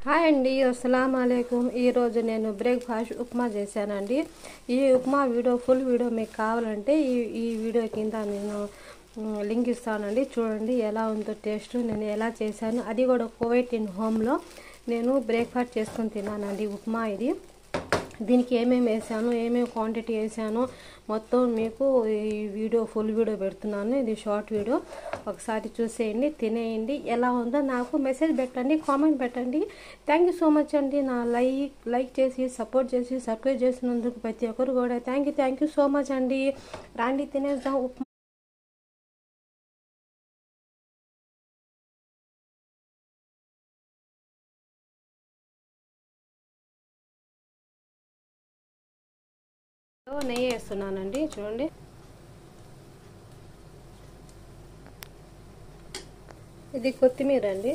Hi అండి, అస్సలాము అలైకుం. ఈరోజు నేను బ్రేక్ఫాస్ట్ ఉప్మా చేశానండి. ఈ ఉప్మా ఫుల్ వీడియో మీకు కావాలంటే ఈ వీడియో కింద నేను లింక్ ఇస్తానండి. చూడండి ఎలా ఉందో టేస్ట్, నేను ఎలా చేశాను. అది కూడా కువైట్ ఇన్ హోమ్లో నేను బ్రేక్ఫాస్ట్ చేసుకొని తిన్నానండి. ఉప్మా ఇది. దీనికి ఏమేమి వేసాను, ఏమేమి క్వాంటిటీ వేసాను మొత్తం మీకు ఈ ఫుల్ వీడియో పెడుతున్నాను. ఇది షార్ట్ వీడియో, ఒకసారి చూసేయండి, తినేయండి. ఎలా ఉందో నాకు మెసేజ్ పెట్టండి, కామెంట్ పెట్టండి. థ్యాంక్ యూ సో మచ్ అండి. నా లైక్ చేసి సపోర్ట్ చేసి సబ్స్క్రైబ్ చేసినందుకు ప్రతి ఒక్కరు కూడా థ్యాంక్ యూ సో మచ్ అండి. రాండి తినేద్దాం ఉప్మా. నెయ్యి వేస్తున్నానండి, చూడండి. ఇది కొత్తిమీర అండి,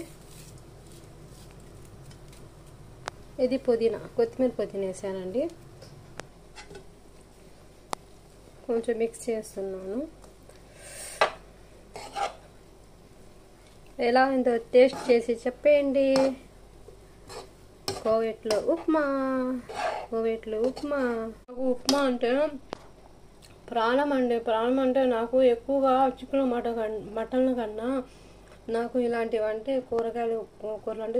ఇది కొత్తిమీర పుదీనా వేసానండి. కొంచెం మిక్స్ చేస్తున్నాను. ఎలా ఉందో టేస్ట్ చేసి చెప్పేయండి. కువైట్లో ఉప్మా నాకు ఉప్మా అంటే ప్రాణం అంటే నాకు ఎక్కువగా చికెన్ మటన్ కన్నా నాకు ఇలాంటివంటే కూరలు అంటే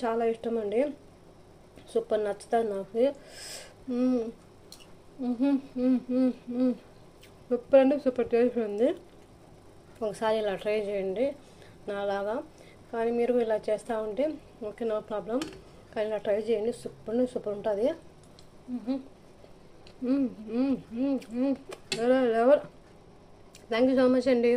చాలా ఇష్టం అండి. సూపర్ నచ్చుతుంది నాకు. సూపర్ అంటే సూపర్ టేస్ట్ ఉంది. ఒకసారి ఇలా ట్రై చేయండి నాలాగా. కానీ మీరు ఇలా చేస్తూ ఉంటే ఓకే, నో ప్రాబ్లం. కానీ ఇలా ట్రై చేయండి, సూపర్ ఉంటుంది. థ్యాంక్ యూ సో మచ్ అండి.